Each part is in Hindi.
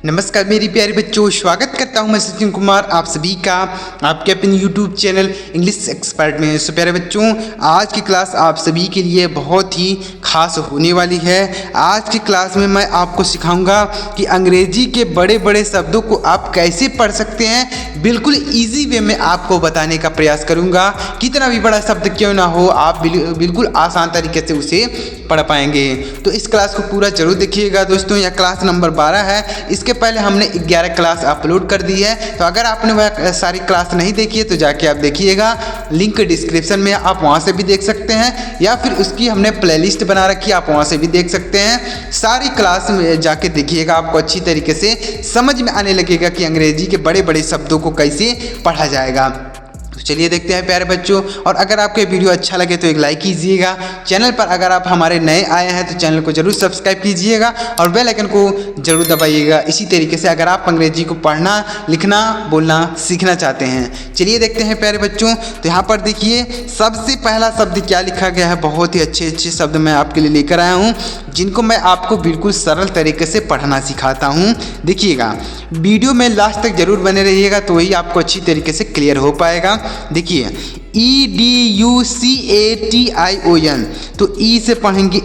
नमस्कार मेरी प्यारे बच्चों, स्वागत करता हूं मैं सचिन कुमार आप सभी का आपके अपने YouTube चैनल इंग्लिश एक्सपर्ट में। सो प्यारे बच्चों, आज की क्लास आप सभी के लिए बहुत ही खास होने वाली है। आज की क्लास में मैं आपको सिखाऊंगा कि अंग्रेजी के बड़े बड़े शब्दों को आप कैसे पढ़ सकते हैं। बिल्कुल ईजी वे में आपको बताने का प्रयास करूँगा। कितना भी बड़ा शब्द क्यों ना हो, आप बिल्कुल आसान तरीके से उसे पढ़ पाएंगे। तो इस क्लास को पूरा जरूर देखिएगा दोस्तों। यह क्लास नंबर 12 है। इसके पहले हमने 11 क्लास अपलोड कर दी है, तो अगर आपने वह सारी क्लास नहीं देखी है तो जाके आप देखिएगा। लिंक डिस्क्रिप्शन में आप वहां से भी देख सकते हैं, या फिर उसकी हमने प्लेलिस्ट बना रखी है, आप वहां से भी देख सकते हैं। सारी क्लास में जाके देखिएगा, आपको अच्छी तरीके से समझ में आने लगेगा कि अंग्रेजी के बड़े बड़े शब्दों को कैसे पढ़ा जाएगा। तो चलिए देखते हैं प्यारे बच्चों। और अगर आपको वीडियो अच्छा लगे तो एक लाइक कीजिएगा। चैनल पर अगर आप हमारे नए आए हैं तो चैनल को जरूर सब्सक्राइब कीजिएगा और बेल आइकन को जरूर दबाइएगा। इसी तरीके से अगर आप अंग्रेजी को पढ़ना, लिखना, बोलना सीखना चाहते हैं। चलिए देखते हैं प्यारे बच्चों। तो यहाँ पर देखिए, सबसे पहला शब्द क्या लिखा गया है। बहुत ही अच्छे अच्छे शब्द मैं आपके लिए लेकर आया हूँ, जिनको मैं आपको बिल्कुल सरल तरीके से पढ़ना सिखाता हूँ। देखिएगा, वीडियो में लास्ट तक जरूर बने रहिएगा, तो वही आपको अच्छी तरीके से क्लियर हो पाएगा। देखिए, EDUCATION, तो ई से पढ़ेंगे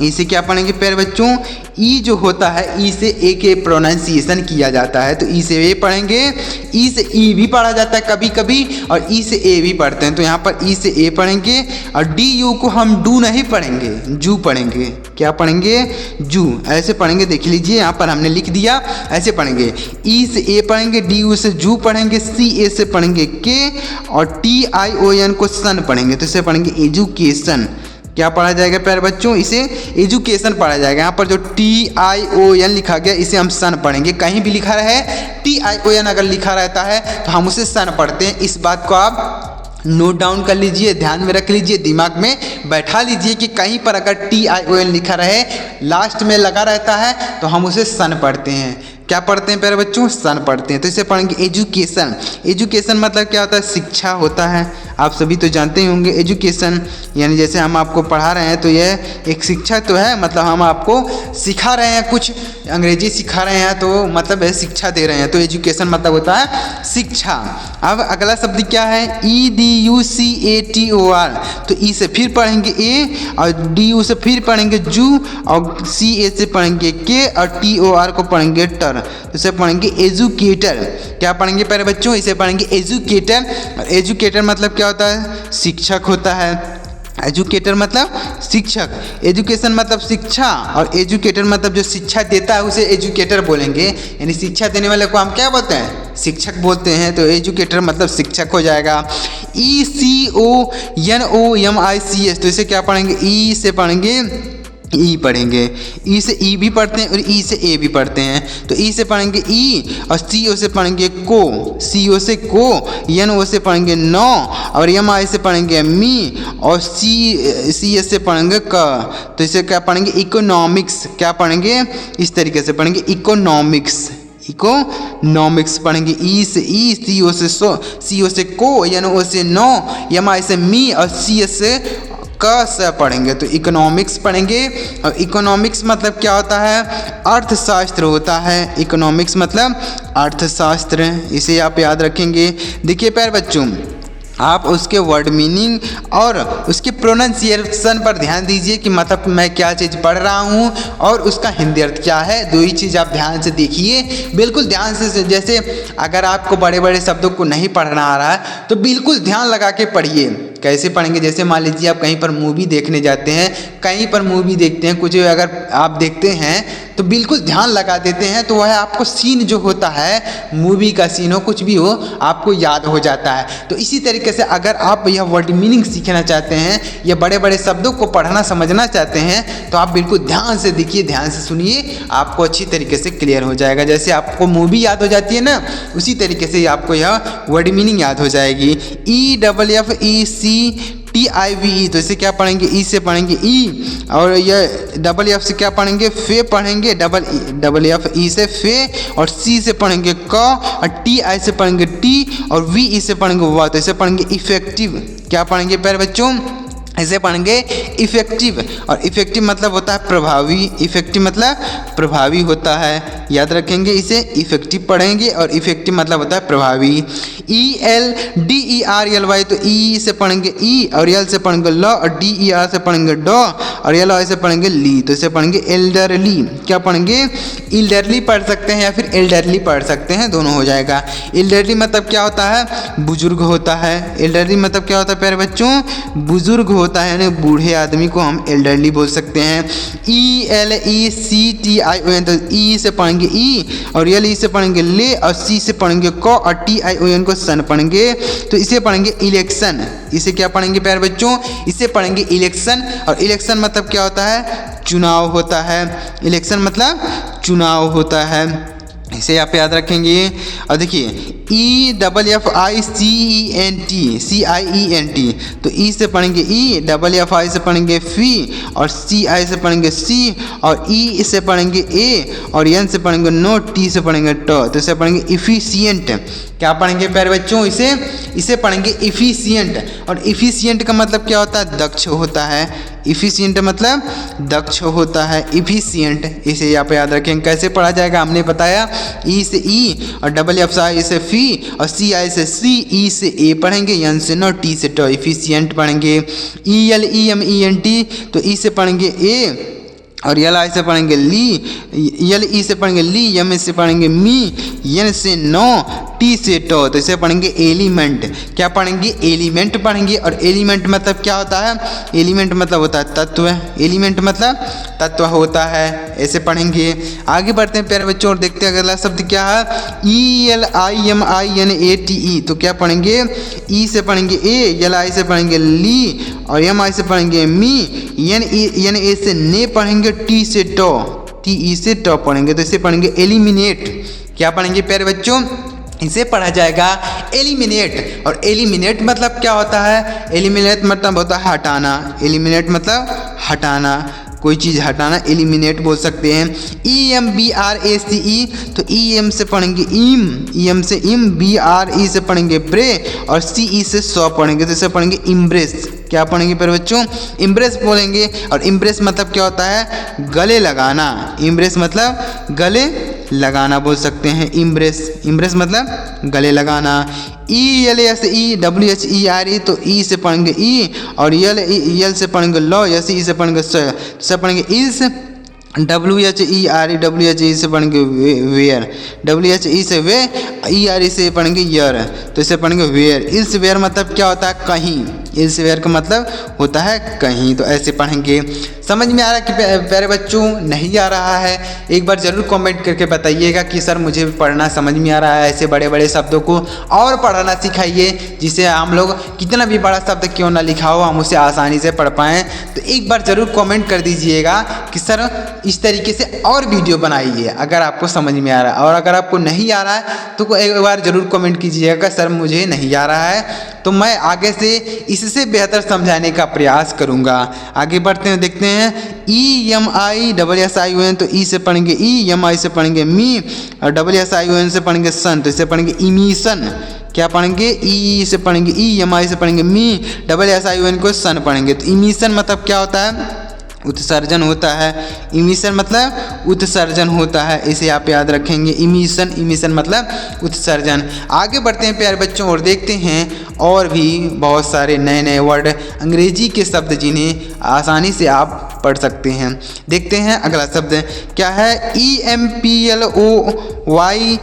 ई से क्या पढ़ेंगे प्यारे बच्चों। ई जो होता है, ई से ए के प्रोनाउंसिएशन किया जाता है, तो ई से ए पढ़ेंगे। ई से ई भी पढ़ा जाता है कभी कभी, और ई से ए भी पढ़ते हैं। तो यहाँ पर ई से ए पढ़ेंगे, और डी यू को हम डू नहीं पढ़ेंगे, जू पढ़ेंगे। क्या पढ़ेंगे? जू। ऐसे पढ़ेंगे, देख लीजिए यहाँ पर हमने लिख दिया, ऐसे पढ़ेंगे। ई से ए पढ़ेंगे, डी यू से जू पढ़ेंगे, सी ए से पढ़ेंगे के, और TION को सन पढ़ेंगे, तो इसे पढ़ेंगे एजुकेशन। क्या पढ़ा जाएगा प्यारे बच्चों? इसे एजुकेशन पढ़ा जाएगा। यहाँ पर जो TION लिखा गया, इसे हम सन पढ़ेंगे। कहीं भी लिखा रहे TION अगर लिखा रहता है तो हम उसे सन पढ़ते हैं। इस बात को आप नोट डाउन कर लीजिए, ध्यान में रख लीजिए, दिमाग में बैठा लीजिए कि कहीं पर अगर TION लिखा रहे, लास्ट में लगा रहता है, तो हम उसे सन पढ़ते हैं। क्या पढ़ते हैं प्यारे बच्चों? सन पढ़ते हैं। तो इसे पढ़ेंगे एजुकेशन। एजुकेशन मतलब क्या होता है? शिक्षा होता है। आप सभी तो जानते ही होंगे एजुकेशन यानी जैसे हम आपको पढ़ा रहे हैं तो यह एक शिक्षा तो है, मतलब हम आपको सिखा रहे हैं, कुछ अंग्रेजी सिखा रहे हैं, तो मतलब है शिक्षा दे रहे हैं। तो एजुकेशन मतलब होता है शिक्षा। अब अगला शब्द क्या है? EDUCATOR, तो ई से फिर पढ़ेंगे ए, और DU से फिर पढ़ेंगे जू, और CA से पढ़ेंगे के, और TOR को पढ़ेंगे टर, तो इसे पढ़ेंगे एजुकेटर। क्या पढ़ेंगे प्यारे बच्चों? इसे पढ़ेंगे एजुकेटर। और एजुकेटर मतलब क्या होता है? शिक्षक होता है। एजुकेटर मतलब शिक्षक, एजुकेशन मतलब शिक्षा, और एजुकेटर मतलब जो शिक्षा देता है उसे एजुकेटर बोलेंगे। यानी शिक्षा देने वाले को हम क्या बोलते हैं? शिक्षक बोलते हैं। तो एजुकेटर मतलब शिक्षक हो जाएगा। ECONOMICS, तो इसे क्या पढ़ेंगे? ई से पढ़ेंगे ई पढ़ेंगे। ई से ई भी पढ़ते हैं और ई से ए भी पढ़ते हैं। तो ई से पढ़ेंगे ई, और CO से पढ़ेंगे को, CO से को, NO से पढ़ेंगे नो, और MI से पढ़ेंगे मी, और CS से पढ़ेंगे क। तो इसे क्या पढ़ेंगे? इकोनॉमिक्स। क्या पढ़ेंगे? इस तरीके से पढ़ेंगे इकोनॉमिक्स। इकोनॉमिक्स पढ़ेंगे। ई से ई, CO से को, NO से नो, MI से मी, और CS से से पढ़ेंगे। तो इकोनॉमिक्स पढ़ेंगे। और इकोनॉमिक्स मतलब क्या होता है? अर्थशास्त्र होता है। इकोनॉमिक्स मतलब अर्थशास्त्र, इसे आप याद रखेंगे। देखिए प्यारे बच्चों, आप उसके वर्ड मीनिंग और उसके प्रोनाउंसिएशन पर ध्यान दीजिए कि मतलब मैं क्या चीज़ पढ़ रहा हूँ और उसका हिंदी अर्थ क्या है। दो ही चीज़ आप ध्यान से देखिए, बिल्कुल ध्यान से। जैसे अगर आपको बड़े बड़े शब्दों को नहीं पढ़ना आ रहा है तो बिल्कुल ध्यान लगा के पढ़िए। कैसे पढ़ेंगे? जैसे मान लीजिए आप कहीं पर मूवी देखने जाते हैं, कहीं पर मूवी देखते हैं, कुछ अगर आप देखते हैं तो बिल्कुल ध्यान लगा देते हैं, तो वह आपको सीन जो होता है, मूवी का सीन हो, कुछ भी हो, आपको याद हो जाता है। तो इसी तरीके से अगर आप यह वर्ड मीनिंग सीखना चाहते हैं या बड़े बड़े शब्दों को पढ़ना समझना चाहते हैं, तो आप बिल्कुल ध्यान से देखिए, ध्यान से सुनिए, आपको अच्छी तरीके से क्लियर हो जाएगा। जैसे आपको मूवी याद हो जाती है ना, उसी तरीके से आपको यह वर्ड मीनिंग याद हो जाएगी। EFFECTIVE, तो इसे क्या पढ़ेंगे? ई से पढ़ेंगे ई, और यह FF से क्या पढ़ेंगे? फे पढ़ेंगे। FFE से फे, और C से पढ़ेंगे क, और TI से पढ़ेंगे टी, और VE से पढ़ेंगे व। तो इसे पढ़ेंगे इफेक्टिव। क्या पढ़ेंगे प्यारे बच्चों? इसे पढ़ेंगे इफेक्टिव। और इफेक्टिव मतलब होता है प्रभावी। इफेक्टिव मतलब प्रभावी होता है। याद रखेंगे इसे। इफेक्टिव पढ़ेंगे और इफेक्टिव मतलब होता है प्रभावी। ELDERLY तो ई से पढ़ेंगे ई और एल से पढ़ेंगे ल और DER से पढ़ेंगे ड और LY से पढ़ेंगे ली, तो इसे पढ़ेंगे एल्डरली। क्या पढ़ेंगे? एल्डरली पढ़ सकते हैं या फिर एल्डरली पढ़ सकते हैं, दोनों हो जाएगा। एल्डरली मतलब क्या होता है? बुजुर्ग होता है। एल्डरली मतलब क्या होता है प्यारे बच्चों? बुजुर्ग होता है, यानी बूढ़े आदमी को हम एल्डरली बोल सकते हैं। ELECTION तो ई से पढ़ेंगे ई और LE से पढ़ेंगे ले और सी से पढ़ेंगे क और TION को सन पढ़ेंगे, तो इसे पढ़ेंगे इलेक्शन। इसे क्या पढ़ेंगे प्यारे बच्चों? इसे पढ़ेंगे इलेक्शन। और इलेक्शन मतलब क्या होता है? चुनाव होता है। इलेक्शन मतलब चुनाव होता है, इसे आप याद रखेंगे। और देखिए EFFICENT तो ई से पढ़ेंगे ई, FFI से पढ़ेंगे फी और CI से पढ़ेंगे सी और ई से पढ़ेंगे ए और एन से पढ़ेंगे नो, टी से पढ़ेंगे ट, तो इसे पढ़ेंगे इफिशिएंट। क्या पढ़ेंगे प्यारे बच्चों? इसे पढ़ेंगे इफिशिएंट। और इफिशिएंट का मतलब क्या होता है? दक्ष होता है। इफिशिएंट मतलब दक्ष होता है, इफिशिएंट। इसे यहाँ पे याद रखेंगे। कैसे पढ़ा जाएगा हमने बताया। ई से ई और FFI से फी और CI से सी, ई से ए पढ़ेंगे, एन से नो, टी से ट, इफिशिएंट पढ़ेंगे। ELEMENT तो ई से पढ़ेंगे ए और LI से पढ़ेंगे ली, LE से पढ़ेंगे ली, M से पढ़ेंगे मी, N से नो, T से टो, तो इसे पढ़ेंगे एलिमेंट। क्या पढ़ेंगे? एलिमेंट पढ़ेंगे। और एलिमेंट मतलब क्या होता है? एलिमेंट मतलब होता है तत्व। एलिमेंट मतलब तत्व होता है, ऐसे पढ़ेंगे। आगे बढ़ते हैं प्यारे बच्चों और देखते हैं अगला शब्द क्या है। ELIMINATE तो क्या पढ़ेंगे? ई से पढ़ेंगे ए, LI से पढ़ेंगे ली और MI से पढ़ेंगे मी, NA से ने पढ़ेंगे, टी से टो, TE से टो पढ़ेंगे, तो इसे पढ़ेंगे एलिमिनेट। क्या पढ़ेंगे प्यारे बच्चों? इसे पढ़ा जाएगा एलिमिनेट। और एलिमिनेट मतलब क्या होता है? एलिमिनेट मतलब होता है हटाना। एलिमिनेट मतलब हटाना, कोई चीज़ हटाना, एलिमिनेट बोल सकते हैं। EMBRACE तो EM से पढ़ेंगे इम, EM से इम, BRE से पढ़ेंगे ब्रे और CE से सौ पढ़ेंगे, तो इसे पढ़ेंगे इम्ब्रेस। क्या पढ़ेंगे प्यारे बच्चों? इम्ब्रेस बोलेंगे। और इम्ब्रेस मतलब क्या होता है? गले लगाना। इम्ब्रेस मतलब गले लगाना बोल सकते हैं। इम्ब्रेस, इम्ब्रेस मतलब गले लगाना। ELSEWHERE तो ई से पढ़ेंगे ई और एल से पढ़ेंगे लो, SE से पढ़ेंगे स पढ़ेंगे इल्स। WHERE से पढ़ेंगे वेयर, WHE से वे, ERE से पढ़ेंगे यर, तो इसे पढ़ेंगे वेयर। इल्स वेयर मतलब क्या होता है? कहीं। इल्स वेयर का मतलब होता है कहीं, तो ऐसे पढ़ेंगे। समझ में आ रहा है कि प्यारे बच्चों? नहीं आ रहा है? एक बार ज़रूर कमेंट करके बताइएगा कि सर मुझे पढ़ना समझ में आ रहा है। ऐसे बड़े बड़े शब्दों को और पढ़ना सिखाइए, जिससे हम लोग कितना भी बड़ा शब्द क्यों ना लिखा हो हम उसे आसानी से पढ़ पाएँ। तो एक बार ज़रूर कमेंट कर दीजिएगा कि सर इस तरीके से और वीडियो बनाइए अगर आपको समझ में आ रहा है। और अगर आपको नहीं आ रहा है तो एक बार ज़रूर कमेंट कीजिएगा सर मुझे नहीं आ रहा है, तो मैं आगे से इससे बेहतर समझाने का प्रयास करूँगा। आगे बढ़ते हैं, देखते हैं। EMISSION तो ई से पढ़ेंगे ई, MI से पढ़ेंगे मी और SSION से पढ़ेंगे सन, तो इसे पढ़ेंगे इमीशन। क्या पढ़ेंगे? ई से पढ़ेंगे ई, MI से पढ़ेंगे मी, SSION को सन पढ़ेंगे, तो इमीशन मतलब क्या होता है? उत्सर्जन होता है। इमिशन मतलब उत्सर्जन होता है, इसे आप याद रखेंगे। इमिशन, इमिशन मतलब उत्सर्जन। आगे बढ़ते हैं प्यारे बच्चों और देखते हैं और भी बहुत सारे नए नए वर्ड, अंग्रेजी के शब्द जिन्हें आसानी से आप पढ़ सकते हैं। देखते हैं अगला शब्द क्या है। EMPLOYEE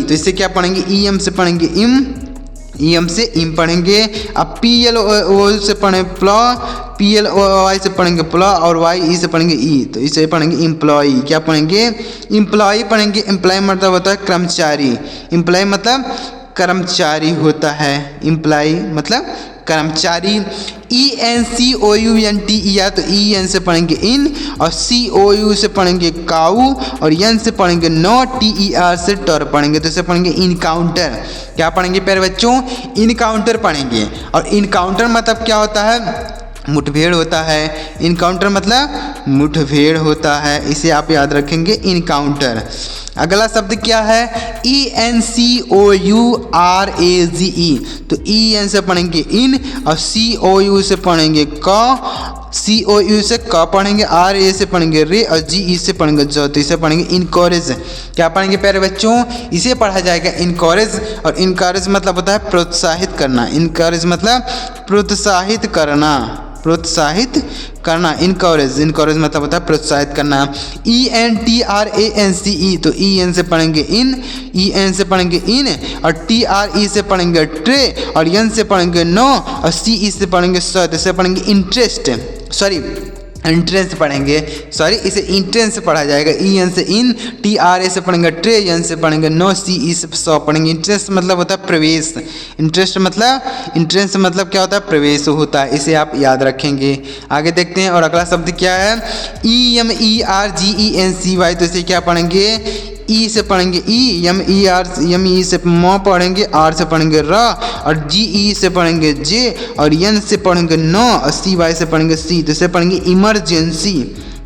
तो इसे क्या पढ़ेंगे? EM से पढ़ेंगे इम, EM से इम पढ़ेंगे। अब PLO से पढ़ें प्लॉ, PLOY से पढ़ेंगे प्लॉ और YE से पढ़ेंगे ई, तो इसे पढ़ेंगे इम्प्लॉई। क्या पढ़ेंगे? इम्प्लॉई पढ़ेंगे। एम्प्लॉय मतलब होता है कर्मचारी, एम्प्लॉय मतलब कर्मचारी होता है, एम्प्लॉय मतलब कर्मचारी। ENCOUNTER तो EN से पढ़ेंगे इन और COU से पढ़ेंगे काऊ और N से पढ़ेंगे नो, TER से टर पढ़ेंगे, तो इसे पढ़ेंगे इनकाउंटर। क्या पढ़ेंगे प्यारे बच्चों? इनकाउंटर पढ़ेंगे। और इनकाउंटर मतलब क्या होता है? मुठभेड़ होता है। इनकाउंटर मतलब मुठभेड़ होता है, इसे आप याद रखेंगे, इनकाउंटर। अगला शब्द क्या है? ENCOURAGE तो EN से पढ़ेंगे इन और COU से पढ़ेंगे क सी ओ यू से क पढ़ेंगे, आर ए से पढ़ेंगे रे और जी ई से पढ़ेंगे जो, तो इसे पढ़ेंगे इनकरेज। क्या पढ़ेंगे प्यारे बच्चों, इसे पढ़ा जाएगा इनकरेज। और इनकरेज मतलब होता है प्रोत्साहित करना, इनकरेज मतलब प्रोत्साहित करना, प्रोत्साहित करना, इनकरेज, इनकरेज मतलब होता है प्रोत्साहित करना। E N T R A N C ई, तो ई एन से पढ़ेंगे इन, ई एन से पढ़ेंगे इन, और टी आर ई से पढ़ेंगे ट्रे, और एन से पढ़ेंगे नो, और सी ई से पढ़ेंगे स, तो इसे पढ़ेंगे इंटरेस्ट, सॉरी इंट्रेंस पढ़ेंगे, सॉरी इसे इंट्रेंस पढ़ा जाएगा। ई एन से इन, टी आर ए से पढ़ेंगे ट्रे, एन से पढ़ेंगे नो, सी ई से सौ पढ़ेंगे। इंट्रेंस मतलब होता है प्रवेश, इंटरेस्ट मतलब, इंट्रेंस मतलब क्या होता है, प्रवेश होता है, इसे आप याद रखेंगे। आगे देखते हैं और अगला शब्द क्या है, E M E R G E N C Y, तो इसे क्या पढ़ेंगे, ई से पढ़ेंगे E, M E R, M E से म पढ़ेंगे, आर से पढ़ेंगे र, और जी ई से पढ़ेंगे जे, और एन से पढ़ेंगे नो, और सी वाई से पढ़ेंगे सी, तो इसे पढ़ेंगे इमरजेंसी।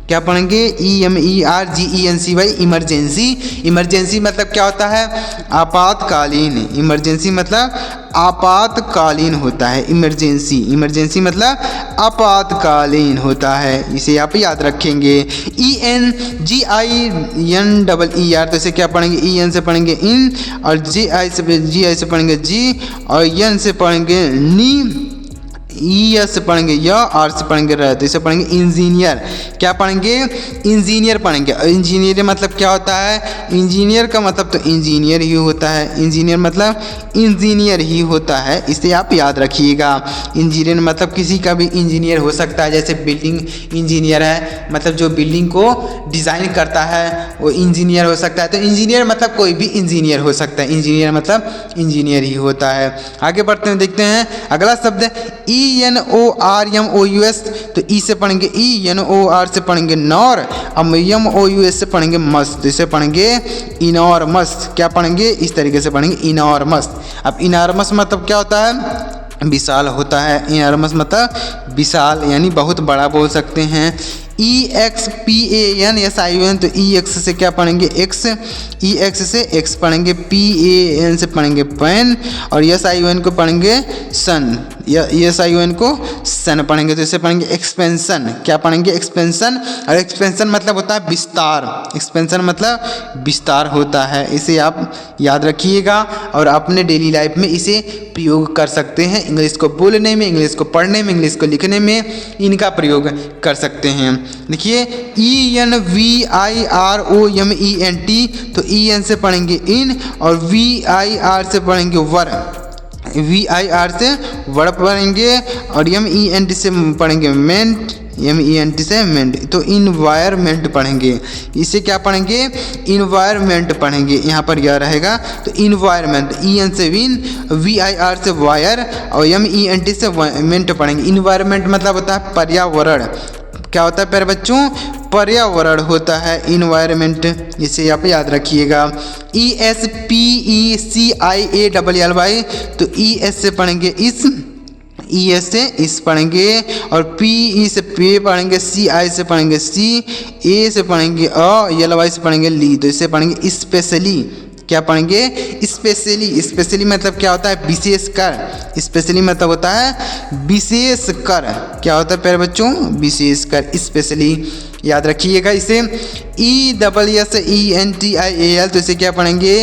क्या पढ़ेंगे, E M E R G E N C Y, emergency. Emergency मतलब क्या होता है, आपातकालीन, इमरजेंसी मतलब आपातकालीन होता है, इमरजेंसी, इमरजेंसी मतलब आपातकालीन होता है, इसे आप याद रखेंगे। E N G I N double E R, तो इसे क्या पढ़ेंगे, ई एन से पढ़ेंगे इन, और जी आई से पढ़ेंगे जी, और एन से पढ़ेंगे नी, ई एस से पढ़ेंगे या, आर से पढ़ेंगे रह, तो इसे पढ़ेंगे इंजीनियर। क्या पढ़ेंगे, इंजीनियर पढ़ेंगे। इंजीनियर मतलब क्या होता है, इंजीनियर का मतलब तो इंजीनियर ही होता है, इंजीनियर मतलब इंजीनियर ही होता है, इसे आप याद रखिएगा। इंजीनियर मतलब किसी का भी इंजीनियर हो सकता है, जैसे बिल्डिंग इंजीनियर है, मतलब जो बिल्डिंग को डिज़ाइन करता है वो इंजीनियर हो सकता है। तो इंजीनियर मतलब कोई भी इंजीनियर हो सकता है, इंजीनियर मतलब इंजीनियर ही होता है। आगे बढ़ते हैं, देखते हैं अगला शब्द E N O R M O U S, तो ई से पढ़ेंगे ई, एन ओ आर से पढ़ेंगे नॉर, अब एम ओ यू एस से पढ़ेंगे मस्त, तो इसे पढ़ेंगे इनॉर्मस। क्या पढ़ेंगे, इस तरीके से पढ़ेंगे इनॉर्मस। अब इनॉर्मस मतलब क्या होता है, विशाल होता है, इनॉर्मस मतलब विशाल यानी बहुत बड़ा बोल सकते हैं। E X P A N S I O N, तो ई एक्स से क्या पढ़ेंगे एक्स, ई एक्स से एक्स पढ़ेंगे, पी ए एन से पढ़ेंगे पैन, और एस आई ओ एन को पढ़ेंगे सन, एस आई ओ एन को सन पढ़ेंगे, तो इसे पढ़ेंगे एक्सपेंशन। क्या पढ़ेंगे, एक्सपेंशन। और एक्सपेंशन मतलब होता है विस्तार, एक्सपेंशन मतलब विस्तार होता है, इसे आप याद रखिएगा और अपने डेली लाइफ में इसे प्रयोग कर सकते हैं। इंग्लिश को बोलने में, इंग्लिश को पढ़ने में, इंग्लिश को लिखने में इनका प्रयोग कर सकते हैं। देखिए E N V I R O N M N N, T E N से पढ़ेंगे इन, और वी आई आर से पढ़ेंगे वर, वी आई आर से वर्ड पढ़ेंगे, और एम ई एन टी से पढ़ेंगे मेंट, एम ई एन टी से मेंट, तो इन्वायरमेंट पढ़ेंगे। इसे क्या पढ़ेंगे, इन्वायरमेंट पढ़ेंगे, यहाँ पर यह रहेगा, तो इन्वायरमेंट, ई एन से विन, वी आई आर से वायर, और एम ई एन टी से मेंट पढ़ेंगे। इन्वायरमेंट मतलब होता है पर्यावरण। क्या होता है प्यारे बच्चों, पर्यावरण होता है इन्वायरमेंट, इसे आप याद रखिएगा। E S P E C I A double L Y, तो ई एस से पढ़ेंगे इस, ई एस से इस पढ़ेंगे, और पी ई से पे पढ़ेंगे, सी आई से पढ़ेंगे सी, ए से पढ़ेंगे अ, एल वाई से पढ़ेंगे ली, तो इसे पढ़ेंगे स्पेशली। क्या पढ़ेंगे, स्पेशली। स्पेशली मतलब क्या होता है, विशेष कर, स्पेशली मतलब होता है विशेष कर। क्या होता है प्यारे बच्चों, विशेष कर, स्पेशली याद रखिएगा इसे। E double S E N T I A L, तो इसे क्या पढ़ेंगे,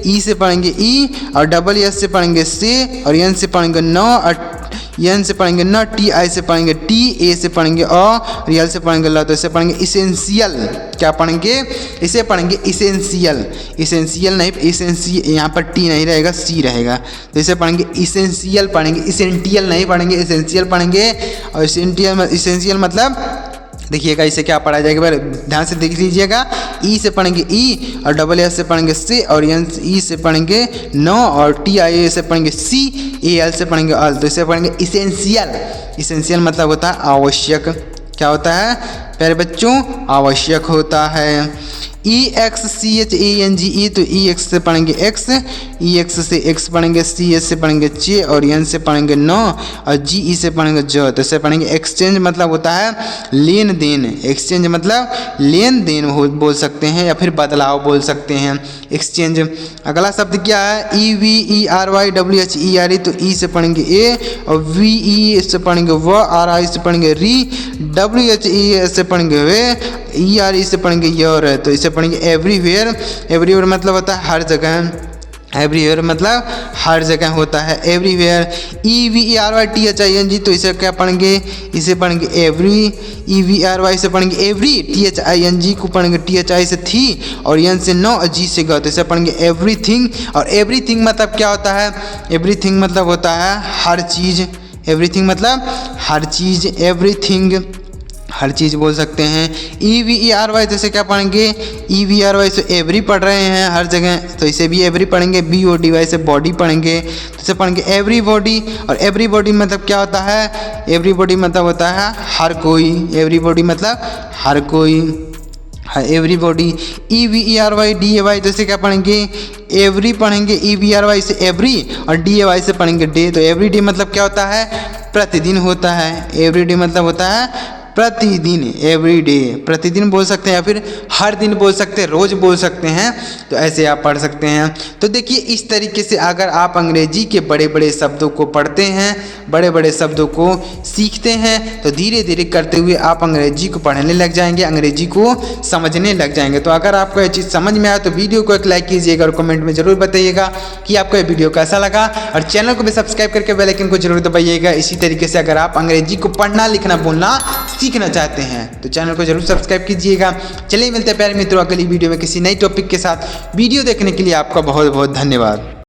ई से पढ़ेंगे ई, और डबल एस से पढ़ेंगे से, और एन से पढ़ेंगे नो, और एन से पढ़ेंगे न, टी आई से पढ़ेंगे टी, ए से पढ़ेंगे अ, रियल से पढ़ेंगे ल, तो इसे पढ़ेंगे इसेंशियल। क्या पढ़ेंगे, इसे पढ़ेंगे इसेंशियल। इसेंशियल नहीं, इसेंशियल यहाँ पर टी नहीं रहेगा, सी रहेगा, तो इसे पढ़ेंगे इसेंशियल पढ़ेंगे, इसेंटियल नहीं पढ़ेंगे, इसेंशियल पढ़ेंगे। और इसेंशियल मतलब देखिएगा इसे क्या पढ़ा जाएगा, ध्यान से देख लीजिएगा। ई से पढ़ेंगे ई, और डबल एस से पढ़ेंगे से, और एन ई से पढ़ेंगे नो, और टी आई ए से पढ़ेंगे सी, ए एल से पढ़ेंगे अल, तो इसे पढ़ेंगे इसेंशियल। इसेंशियल मतलब होता है आवश्यक। क्या होता है, प्यारे बच्चों आवश्यक होता है। EXCHANGE तो EX से पढ़ेंगे X, EX से X पढ़ेंगे, CS से पढ़ेंगे चे और N से पढ़ेंगे नो और GE से पढ़ेंगे ज। तो इसे पढ़ेंगे एक्सचेंज मतलब होता है लेन देन। एक्सचेंज मतलब लेन देन बोल सकते हैं या फिर बदलाव बोल सकते हैं एक्सचेंज। अगला शब्द क्या है EVERYWHERE तो E से पढ़ेंगे ए और VE से पढ़ेंगे व, RI से पढ़ेंगे री, WHE से पढ़ेंगे वे, ERE से पढ़ेंगे यर। तो इसे पढ़ेंगे एवरीवेयर। एवरीवेयर मतलब होता है हर जगह। एवरीवेयर मतलब हर जगह होता है एवरीवेयर। EVERYTHING तो इसे क्या पढ़ेंगे, इसे पढ़ेंगे एवरी। EVERY से पढ़ेंगे एवरी, THING को पढ़ेंगे THI से थी और N से नो और G से ग। तो इसे पढ़ेंगे एवरीथिंग। और एवरीथिंग मतलब क्या होता है, एवरीथिंग मतलब होता है हर चीज़। एवरीथिंग मतलब हर चीज़, एवरीथिंग हर चीज़ बोल सकते हैं। EVERY जैसे क्या पढ़ेंगे, EVERY से एवरी पढ़ रहे हैं हर जगह तो इसे भी एवरी पढ़ेंगे। BODY से बॉडी पढ़ेंगे तो इसे पढ़ेंगे एवरीबॉडी। और एवरीबॉडी मतलब क्या होता है, एवरीबॉडी मतलब होता है हर कोई। एवरीबॉडी मतलब हर कोई, एवरीबॉडी। EVERYDAY जैसे क्या पढ़ेंगे, एवरी पढ़ेंगे। EVERY से एवरी और DAY से पढ़ेंगे डे। तो एवरीडे मतलब क्या होता है, प्रतिदिन होता है। एवरीडे मतलब होता है प्रतिदिन, एवरीडे प्रतिदिन बोल सकते हैं या फिर हर दिन बोल सकते हैं, रोज़ बोल सकते हैं। तो ऐसे आप पढ़ सकते हैं। तो देखिए इस तरीके से अगर आप अंग्रेजी के बड़े बड़े शब्दों को पढ़ते हैं, बड़े बड़े शब्दों को सीखते हैं तो धीरे धीरे करते हुए आप अंग्रेजी को पढ़ने लग जाएंगे, अंग्रेजी को समझने लग जाएंगे। तो अगर आपको ये चीज़ समझ में आया तो वीडियो को एक लाइक कीजिएगा और कमेंट में ज़रूर बताइएगा कि आपको ये वीडियो कैसा लगा। और चैनल को भी सब्सक्राइब करके बेल आइकन को जरूर दबाइएगा। इसी तरीके से अगर आप अंग्रेजी को पढ़ना, लिखना, बोलना सीखना चाहते हैं तो चैनल को जरूर सब्सक्राइब कीजिएगा। चलिए मिलते हैं प्यारे मित्रों अगली वीडियो में किसी नई टॉपिक के साथ। वीडियो देखने के लिए आपका बहुत बहुत धन्यवाद।